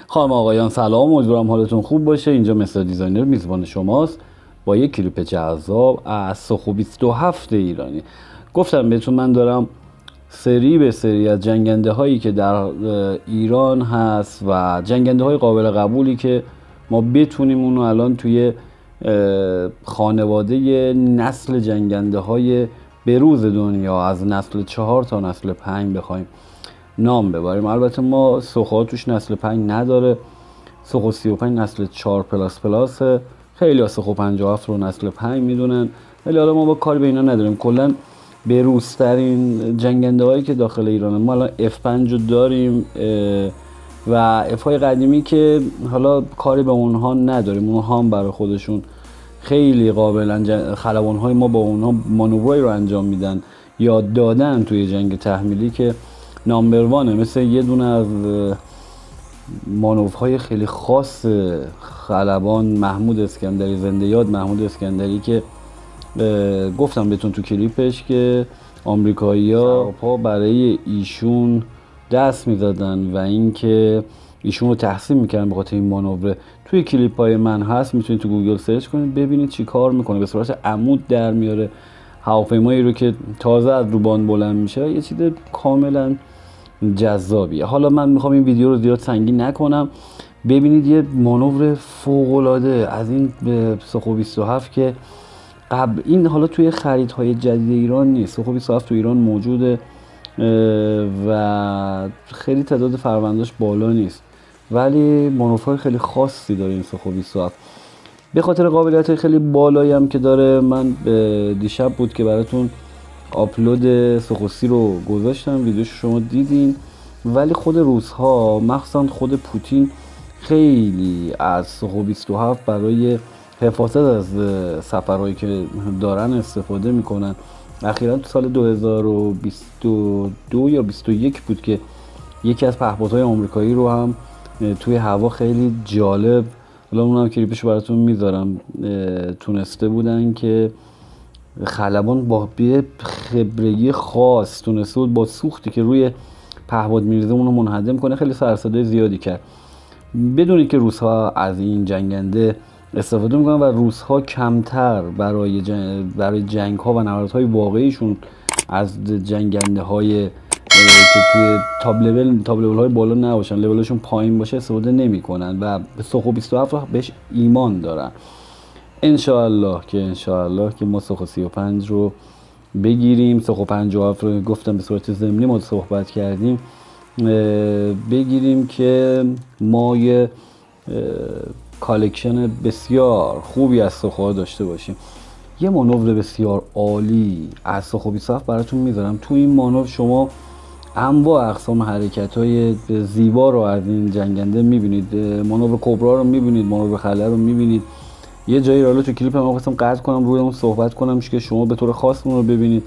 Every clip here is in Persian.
خانم آقایان سلام، امیدوارم حالتون خوب باشه. اینجا مستر دیزاینر میزبان شماست با یک کلیپ جذاب از سخو 27 ایرانی. گفتم بهتون من دارم سری به سری از جنگنده هایی که در ایران هست و جنگنده های قابل قبولی که ما بتونیم اونو الان توی خانواده نسل جنگنده های بروز دنیا از نسل 4 تا نسل 5 بخوایم نام ببریم. البته ما سخوها توش نسل 5 نداره، سخو 35 نسل 4 پلاس پلاسه، خیلی ها سخو 57 رو نسل 5 میدونن، ولی حالا ما با کاری به اینا نداریم. کلا بروزترین جنگنده هایی که داخل ایرانه ما الان F5 رو داریم و F های قدیمی که حالا کاری به اونها نداریم، اونها هم برای خودشون خیلی قابلن. خلبان های ما با اونها مانورایی رو انجام میدن یا دادن توی جنگ تحمیلی که نامبر وانه. مثل یه دونه از مانورهای خیلی خاص خلبان محمود اسکندری، زنده یاد محمود اسکندری، که گفتم بهتون تو کلیپش که آمریکایی‌ها برای ایشون دست می‌زدن و اینکه ایشون رو تحسین می‌کردن به خاطر این مانور. توی کلیپ‌های من هست، میتونید تو گوگل سرچ کنید ببینید چی کار میکنه. به صورت عمود در میاره هواپیمایی رو که تازه از روبان بلند میشه، یه چیز کاملا جذابیه. حالا من میخوام این ویدیو رو زیاد سنگین نکنم، ببینید یه مانور فوق‌العاده از این سخو 27 که قبل این حالا توی خریدهای جدید ایران نیست. سخو 27 تو ایران موجوده و خیلی تعداد فرونداش بالا نیست، ولی مانورهای خیلی خاصی داره این سخو 27 به خاطر قابلیت خیلی بالایی هم که داره. من دیشب بود که براتون آپلود سخو 30 رو گذاشتم، ویدیوش شما دیدین، ولی خود روس‌ها مخصوصا خود پوتین خیلی از سخو 27 برای حفاظت از سفرهایی که دارن استفاده میکنن. اخیراً تو سال 2022 یا 21 بود که یکی از پهپادهای آمریکایی رو هم توی هوا خیلی جالب، حالا اونم کلیپش براتون میذارم، تونسته بودن که خلبان با یه خبرگی خاص تونسته بود با سوختی که روی پهپاد میریزه اونو منهدم کنه. خیلی سرصدای زیادی کرد. بدونید که روس‌ها از این جنگنده استفاده میکنن و روس‌ها کمتر برای جنگ‌ها و نبردهای واقعیشون از جنگنده های که توی تاب لول های بالا نباشن، لولشون پایین باشه استفاده نمیکنن و به سخو 27 رو بهش ایمان دارن. انشاءالله که ما سخو 35 رو بگیریم. سخو 57 رو گفتم به صورت ضمنی ما صحبت کردیم، بگیریم که ما یه کالکشن بسیار خوبی از سخوها داشته باشیم. یه مانور بسیار عالی از سخو 27 براتون میذارم. تو این مانور شما انواع اقسام حرکت‌های زیبا رو از این جنگنده می‌بینید. مانور کبرا رو می‌بینید، مانور خله رو می‌بینید. یه جایی رو تو کلیپ من خواستم قطع کنم روی اون صحبت کنم که شما به طور خاص اون رو ببینید.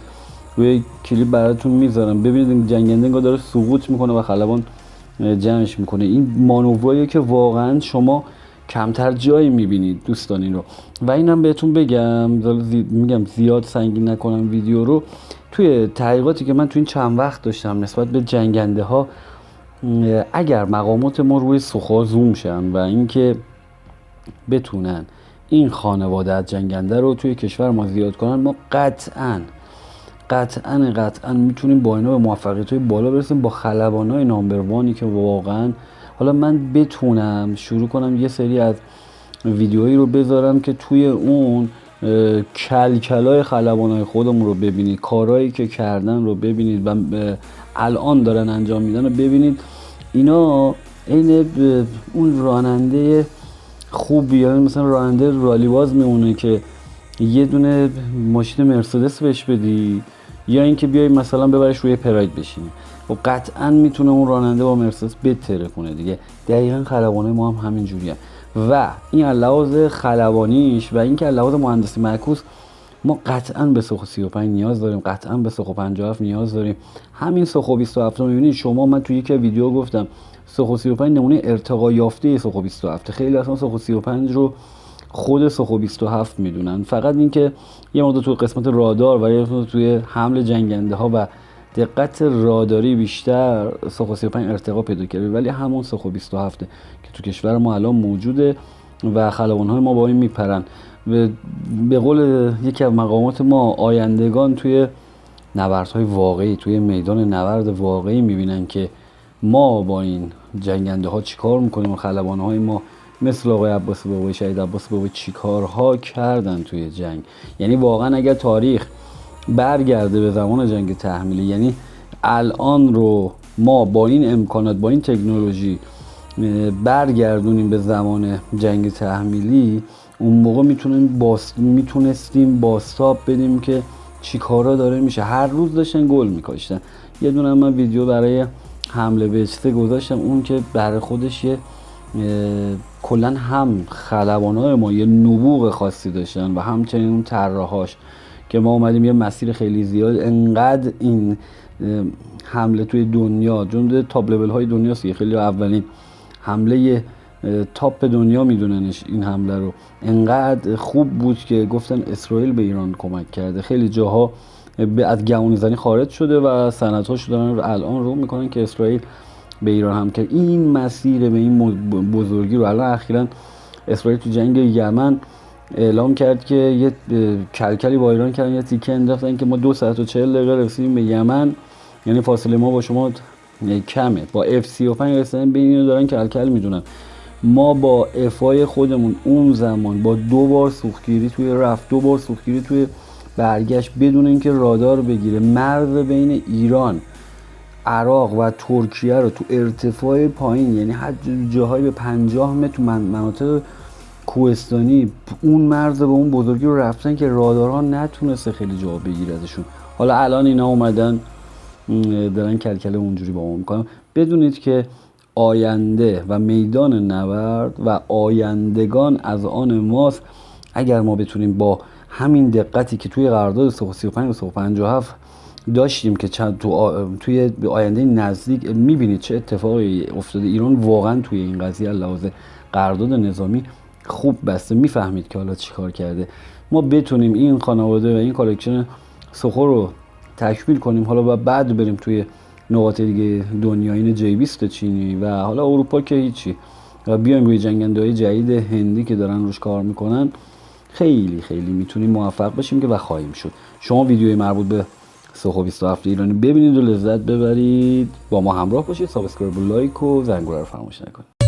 روی کلیپ براتون میذارم ببینید این جنگنده انگار داره سقوط میکنه و خلبان جمعش میکنه. این مانوراییه که واقعا شما کمتر جایی میبینید دوستان این رو. و اینم بهتون بگم، میگم زیاد سنگین نکنم ویدیو رو، توی تحقیقاتی که من توی این چند وقت داشتم نسبت به جنگنده ها، اگر مقامات ما روی سخوها زوم شن و اینکه بتونن این خانواده از جنگنده رو توی کشور ما زیاد کنن، ما قطعاً میتونیم با اینا به موفقیت‌های بالا برسیم، با خلبانای نامبر وانی که واقعاً حالا من بتونم شروع کنم یه سری از ویدیوهایی رو بذارم که توی اون کلکلای خلبانای خودمون رو ببینید، کارهایی که کردن رو ببینید و الان دارن انجام میدن رو ببینید. اینا عین اون راننده خوبی، یعنی مثلا راننده رالیواز میمونه که یه دونه ماشین مرسدس بهش بدی یا اینکه بیای مثلا ببرش روی پراید بشینی و قطعا میتونه اون راننده با مرسدس بتره کنه دیگه. دقیقاً خلبانای ما هم همین جوریه و این لحاظ خلبانیش و اینکه لحاظ مهندسی معکوس ما قطعاً به سخو 35 نیاز داریم، قطعاً به سخو 57 نیاز داریم. همین سخو 27 رو میبینید شما، من توی یک ویدیو گفتم سخو 35 نمونه ارتقا یافته سخو 27. خیلی اصلا سخو 35 رو خود سخو 27 میدونن، فقط اینکه یه مقدار توی قسمت رادار و یه مقدار توی حمل جنگنده ها و دقت راداری بیشتر سوخو 35 ارتقا پیدا کرده، ولی همون سوخو 27 که تو کشور ما الان موجوده و خلبان‌های ما با این میپرن. به قول یکی از مقامات ما، آیندگان توی نبردهای واقعی، توی میدان نبرد واقعی میبینن که ما با این جنگنده ها چیکار میکنیم و خلبانه های ما مثل آقای عباس بابایی، شهید عباس بابایی چیکارها کردن توی جنگ. یعنی واقعا اگر تاریخ برگرده به زمان جنگ تحمیلی، یعنی الان رو ما با این امکانات، با این تکنولوژی برگردونیم به زمان جنگ تحمیلی، اون موقع میتونستیم بازتاب بدیم که چی کارا داره میشه. هر روز داشتن گل میکاشتن. یه دونه من ویدیو برای حمله به اجته گذاشتم، اون که برای خودش یه کلا هم خلبانای ما یه نبوغ خاصی داشتن و همچنین اون طراحاش که ما اومدیم یه مسیر خیلی زیاد، انقدر این حمله توی دنیا، چون تاپ لول های دنیاست، خیلی اولین حمله تاپ دنیا میدوننش این حمله رو، انقدر خوب بود که گفتن اسرائیل به ایران کمک کرده. خیلی جاها از گمانی زنی خارج شده و سندهاش دارن الان رو میکنن که اسرائیل به ایران هم کرد. این مسیر به این بزرگی رو الان اخیراً اسرائیل تو جنگ یمن اعلام کرد که یه کلکلی با ایران کردن، یه تیکه انداختن که ما 2 ساعت و 40 دقیقه رسیدیم به یمن، یعنی فاصله ما با شما کمه. با F-35 رسیدن به اینو دارن کلکل میدونن. ما با افای خودمون اون زمان با 2 بار سوختگیری توی رفت، 2 بار سوختگیری توی برگشت، بدون اینکه رادار بگیره، مرز بین ایران، عراق و ترکیه رو تو ارتفاع پایین، یعنی حد جاهایی به 50 متر تو مناطق کوهستانی، اون مرز به اون بزرگی رو رفتن که رادارها نتونسته خیلی جا بگیره ازشون. حالا الان اینا اومدن دارن کلکل اونجوری با ما میکنن. بدونید که آینده و میدان نبرد و آیندگان از آن ماست. اگر ما بتونیم با همین دقتی که توی قرارداد 35 و 57 داشتیم که توی آینده نزدیک میبینید چه اتفاقی افتاده، ایران واقعا توی این قضیه لحاظ قرارداد نظامی خوب بسته، میفهمید که حالا چی کار کرده، ما بتونیم این خانواده و این کالکشن سخو رو تکمیل کنیم، حالا بعد بریم توی نقاط دیگه دنیا، این J-20 چینی و حالا اروپا که هیچی، و بیایم روی جنگنده‌های جدید هندی که دارن روش کار میکنن. خیلی خیلی میتونیم موفق باشیم که و خواهیم شد. شما ویدیوی مربوط به سخو 27 ایرانی ببینید و لذت ببرید. با ما همراه باشید. سابسکرایب و لایک و زنگوله رو فراموش نکنید.